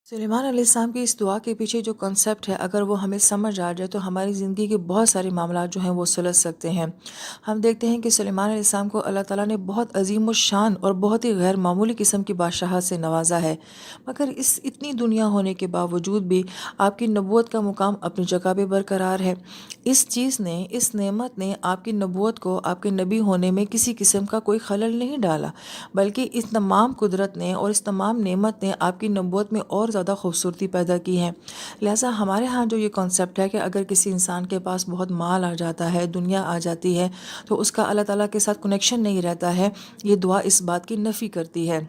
سلیمان علیہ السلام کی اس دعا کے پیچھے جو کنسیپٹ ہے، اگر وہ ہمیں سمجھ آ جائے تو ہماری زندگی کے بہت سارے معاملات جو ہیں وہ سلجھ سکتے ہیں۔ ہم دیکھتے ہیں کہ سلیمان علیہ السلام کو اللہ تعالیٰ نے بہت عظیم الشان اور بہت ہی غیر معمولی قسم کی بادشاہت سے نوازا ہے، مگر اس اتنی دنیا ہونے کے باوجود بھی آپ کی نبوت کا مقام اپنی جگہ پہ برقرار ہے۔ اس چیز نے، اس نعمت نے آپ کی نبوت کو، آپ کے نبی ہونے میں کسی قسم کا کوئی خلل نہیں ڈالا، بلکہ اس تمام قدرت نے اور اس تمام نعمت نے آپ کی نبوت میں اور زیادہ خوبصورتی پیدا کی ہے۔ لہٰذا ہمارے ہاں جو یہ کانسیپٹ ہے کہ اگر کسی انسان کے پاس بہت مال آ جاتا ہے، دنیا آ جاتی ہے، تو اس کا اللہ تعالیٰ کے ساتھ کنیکشن نہیں رہتا ہے، یہ دعا اس بات کی نفی کرتی ہے۔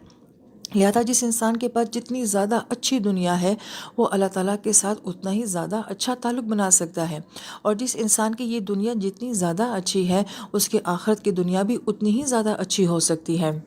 لہذا جس انسان کے پاس جتنی زیادہ اچھی دنیا ہے، وہ اللہ تعالیٰ کے ساتھ اتنا ہی زیادہ اچھا تعلق بنا سکتا ہے، اور جس انسان کی یہ دنیا جتنی زیادہ اچھی ہے، اس کے آخرت کی دنیا بھی اتنی ہی زیادہ اچھی ہو سکتی ہے۔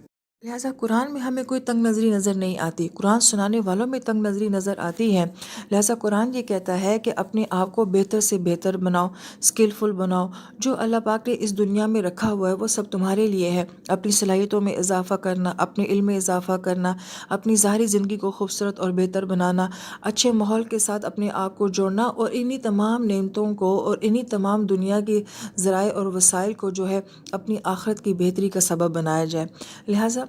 لہٰذا قرآن میں ہمیں کوئی تنگ نظری نظر نہیں آتی، قرآن سنانے والوں میں تنگ نظری نظر آتی ہے۔ لہٰذا قرآن یہ کہتا ہے کہ اپنے آپ کو بہتر سے بہتر بناؤ، اسکلفل بناؤ، جو اللہ پاک نے اس دنیا میں رکھا ہوا ہے وہ سب تمہارے لیے ہے۔ اپنی صلاحیتوں میں اضافہ کرنا، اپنے علم میں اضافہ کرنا، اپنی ظاہری زندگی کو خوبصورت اور بہتر بنانا، اچھے ماحول کے ساتھ اپنے آپ کو جوڑنا، اور انہی تمام نعمتوں کو اور انہی تمام دنیا کی ذرائع اور وسائل کو جو ہے اپنی آخرت کی بہتری کا سبب بنایا جائے۔ لہٰذا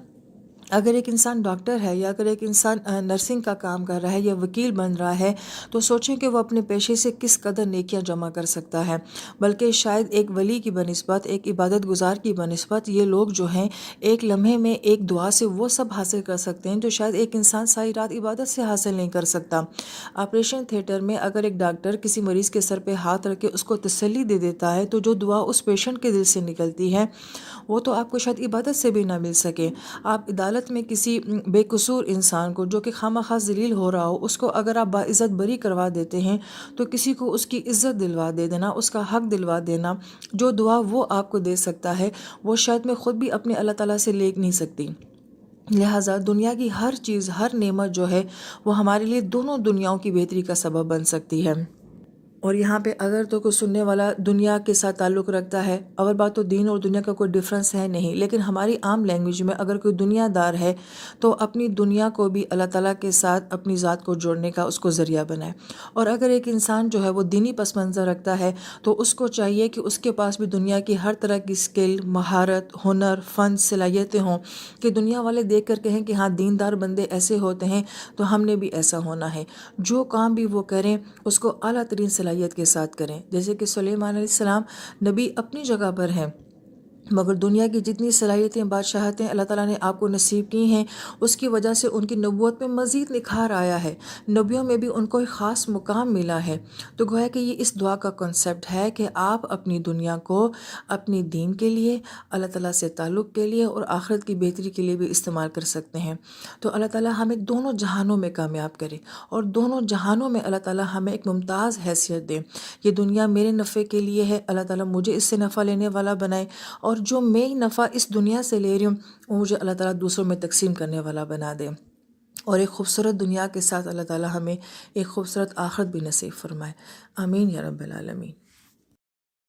اگر ایک انسان ڈاکٹر ہے، یا اگر ایک انسان نرسنگ کا کام کر رہا ہے یا وکیل بن رہا ہے، تو سوچیں کہ وہ اپنے پیشے سے کس قدر نیکیاں جمع کر سکتا ہے۔ بلکہ شاید ایک ولی کی بنسبت، ایک عبادت گزار کی بنسبت، یہ لوگ جو ہیں ایک لمحے میں ایک دعا سے وہ سب حاصل کر سکتے ہیں جو شاید ایک انسان ساری رات عبادت سے حاصل نہیں کر سکتا۔ آپریشن تھیٹر میں اگر ایک ڈاکٹر کسی مریض کے سر پہ ہاتھ رکھ کے اس کو تسلی دے دیتا ہے، تو جو دعا اس پیشنٹ کے دل سے نکلتی ہے وہ تو آپ کو شاید عبادت سے بھی نہ مل سکے۔ آپ عدالت میں کسی بے قصور انسان کو جو کہ خواہ ذلیل ہو رہا ہو، اس کو اگر آپ باعزت بری کروا دیتے ہیں، تو کسی کو اس کی عزت دلوا دے دینا، اس کا حق دلوا دینا، جو دعا وہ آپ کو دے سکتا ہے وہ شاید میں خود بھی اپنے اللہ تعالیٰ سے لے نہیں سکتی۔ لہٰذا دنیا کی ہر چیز، ہر نعمت جو ہے وہ ہمارے لیے دونوں دنیاؤں کی بہتری کا سبب بن سکتی ہے۔ اور یہاں پہ اگر تو کوئی سننے والا دنیا کے ساتھ تعلق رکھتا ہے، اول بات تو دین اور دنیا کا کوئی ڈفرینس ہے نہیں، لیکن ہماری عام لینگویج میں اگر کوئی دنیا دار ہے تو اپنی دنیا کو بھی اللہ تعالیٰ کے ساتھ اپنی ذات کو جوڑنے کا اس کو ذریعہ بنائے۔ اور اگر ایک انسان جو ہے وہ دینی پس منظر رکھتا ہے، تو اس کو چاہیے کہ اس کے پاس بھی دنیا کی ہر طرح کی اسکل، مہارت، ہنر، فن، صلاحیتیں ہوں، کہ دنیا والے دیکھ کر کہیں کہ ہاں دیندار بندے ایسے ہوتے ہیں تو ہم نے بھی ایسا ہونا ہے۔ جو کام بھی وہ کریں اس کو اعلیٰ ترین صلاحیت کے ساتھ کریں۔ جیسے کہ سلیمان علیہ السلام نبی اپنی جگہ پر ہیں، مگر دنیا کی جتنی صلاحیتیں، بادشاہتیں اللہ تعالیٰ نے آپ کو نصیب کی ہیں، اس کی وجہ سے ان کی نبوت میں مزید نکھار آیا ہے، نبیوں میں بھی ان کو ایک خاص مقام ملا ہے۔ تو گویا کہ یہ اس دعا کا کنسیپٹ ہے کہ آپ اپنی دنیا کو اپنی دین کے لیے، اللہ تعالیٰ سے تعلق کے لیے اور آخرت کی بہتری کے لیے بھی استعمال کر سکتے ہیں۔ تو اللہ تعالیٰ ہمیں دونوں جہانوں میں کامیاب کرے، اور دونوں جہانوں میں اللہ تعالیٰ ہمیں ایک ممتاز حیثیت دے۔ یہ دنیا میرے نفع کے لیے ہے، اللہ تعالیٰ مجھے اس سے نفع لینے والا بنائے، اور جو میں نفع اس دنیا سے لے رہی ہوں وہ مجھے اللہ تعالیٰ دوسروں میں تقسیم کرنے والا بنا دے، اور ایک خوبصورت دنیا کے ساتھ اللہ تعالیٰ ہمیں ایک خوبصورت آخرت بھی نصیب فرمائے۔ آمین یا رب العالمین۔